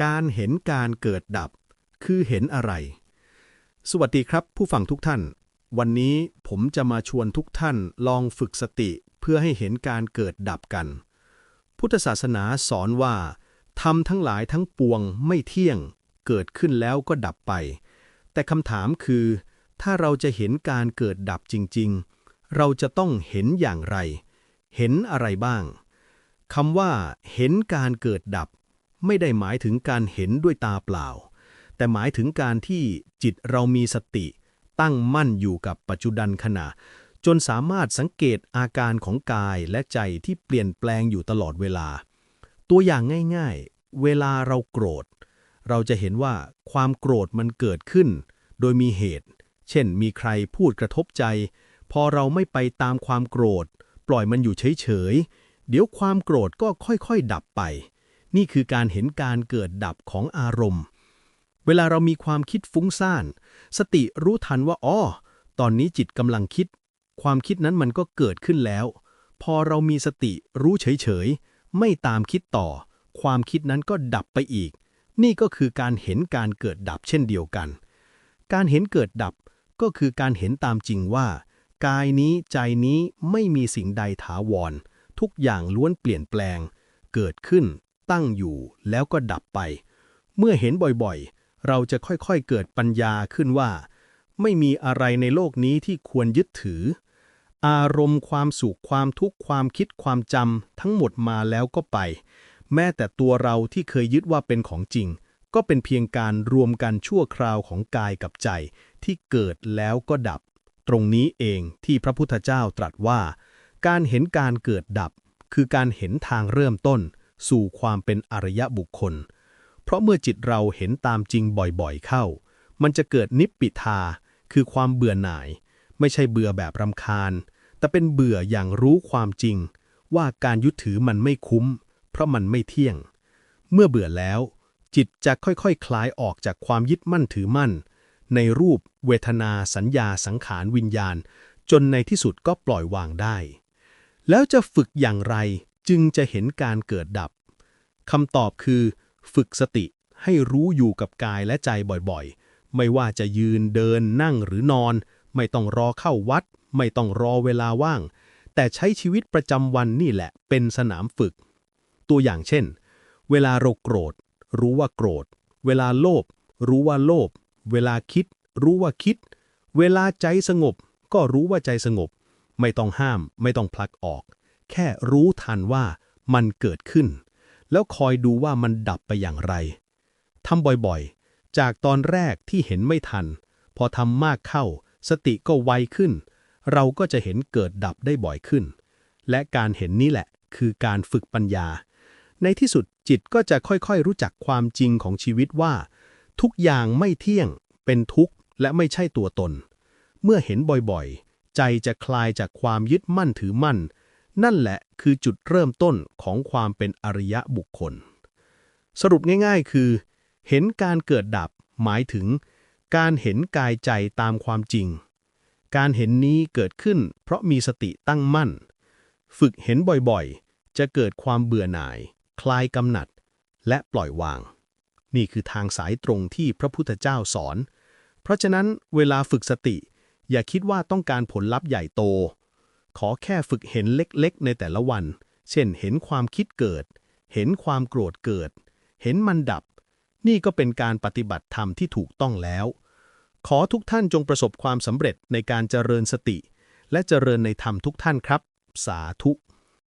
การเห็นการเกิดดับคือเห็นอะไรสวัสดีครับผู้ฟังทุกท่านวันนี้ผมจะมาชวนทุกท่านลองฝึกสติเพื่อให้เห็นการเกิดดับกันพุทธศาสนาสอนว่าธรรมทั้งหลายทั้งปวงไม่เที่ยงเกิดขึ้นแล้วก็ดับไปแต่คำถามคือถ้าเราจะเห็นการเกิดดับจริงๆเราจะต้องเห็นอย่างไรเห็นอะไรบ้างคำว่าเห็นการเกิดดับไม่ได้หมายถึงการเห็นด้วยตาเปล่าแต่หมายถึงการที่จิตเรามีสติตั้งมั่นอยู่กับปัจจุบันขณะจนสามารถสังเกตอาการของกายและใจที่เปลี่ยนแปลงอยู่ตลอดเวลาตัวอย่างง่ายๆเวลาเราโกรธเราจะเห็นว่าความโกรธมันเกิดขึ้นโดยมีเหตุเช่นมีใครพูดกระทบใจพอเราไม่ไปตามความโกรธปล่อยมันอยู่เฉยๆเดี๋ยวความโกรธก็ค่อยๆดับไปนี่คือการเห็นการเกิดดับของอารมณ์เวลาเรามีความคิดฟุ้งซ่านสติรู้ทันว่าตอนนี้จิตกำลังคิดความคิดนั้นมันก็เกิดขึ้นแล้วพอเรามีสติรู้เฉยๆไม่ตามคิดต่อความคิดนั้นก็ดับไปอีกนี่ก็คือการเห็นการเกิดดับเช่นเดียวกันการเห็นเกิดดับก็คือการเห็นตามจริงว่ากายนี้ใจนี้ไม่มีสิ่งใดถาวรทุกอย่างล้วนเปลี่ยนแปลงเกิดขึ้นตั้งอยู่แล้วก็ดับไปเมื่อเห็นบ่อยๆเราจะค่อยๆเกิดปัญญาขึ้นว่าไม่มีอะไรในโลกนี้ที่ควรยึดถืออารมณ์ความสุขความทุกข์ความคิดความจำทั้งหมดมาแล้วก็ไปแม้แต่ตัวเราที่เคยยึดว่าเป็นของจริงก็เป็นเพียงการรวมกันชั่วคราวของกายกับใจที่เกิดแล้วก็ดับตรงนี้เองที่พระพุทธเจ้าตรัสว่าการเห็นการเกิดดับคือการเห็นทางเริ่มต้นสู่ความเป็นอริยบุคคลเพราะเมื่อจิตเราเห็นตามจริงบ่อยๆเข้ามันจะเกิดนิพพิทาคือความเบื่อหน่ายไม่ใช่เบื่อแบบรำคาญแต่เป็นเบื่ออย่างรู้ความจริงว่าการยึดถือมันไม่คุ้มเพราะมันไม่เที่ยงเมื่อเบื่อแล้วจิตจะค่อยๆคลายออกจากความยึดมั่นถือมั่นในรูปเวทนาสัญญาสังขารวิญญาณจนในที่สุดก็ปล่อยวางได้แล้วจะฝึกอย่างไรจึงจะเห็นการเกิดดับคำตอบคือฝึกสติให้รู้อยู่กับกายและใจบ่อยๆไม่ว่าจะยืนเดินนั่งหรือนอนไม่ต้องรอเข้าวัดไม่ต้องรอเวลาว่างแต่ใช้ชีวิตประจำวันนี่แหละเป็นสนามฝึกตัวอย่างเช่นเวลาเราโกรธรู้ว่าโกรธเวลาโลภรู้ว่าโลภเวลาคิดรู้ว่าคิดเวลาใจสงบก็รู้ว่าใจสงบไม่ต้องห้ามไม่ต้องผลักออกแค่รู้ทันว่ามันเกิดขึ้นแล้วคอยดูว่ามันดับไปอย่างไรทำบ่อยๆจากตอนแรกที่เห็นไม่ทันพอทำมากเข้าสติก็ไวขึ้นเราก็จะเห็นเกิดดับได้บ่อยขึ้นและการเห็นนี้แหละคือการฝึกปัญญาในที่สุดจิตก็จะค่อยๆรู้จักความจริงของชีวิตว่าทุกอย่างไม่เที่ยงเป็นทุกข์และไม่ใช่ตัวตนเมื่อเห็นบ่อยๆใจจะคลายจากความยึดมั่นถือมั่นนั่นแหละคือจุดเริ่มต้นของความเป็นอริยบุคคลสรุปง่ายๆคือเห็นการเกิดดับหมายถึงการเห็นกายใจตามความจริงการเห็นนี้เกิดขึ้นเพราะมีสติตั้งมั่นฝึกเห็นบ่อยๆจะเกิดความเบื่อหน่ายคลายกำหนัดและปล่อยวางนี่คือทางสายตรงที่พระพุทธเจ้าสอนเพราะฉะนั้นเวลาฝึกสติอย่าคิดว่าต้องการผลลัพธ์ใหญ่โตขอแค่ฝึกเห็นเล็กๆในแต่ละวันเช่นเห็นความคิดเกิดเห็นความโกรธเกิดเห็นมันดับนี่ก็เป็นการปฏิบัติธรรมที่ถูกต้องแล้วขอทุกท่านจงประสบความสำเร็จในการเจริญสติและเจริญในธรรมทุกท่านครับสาธุ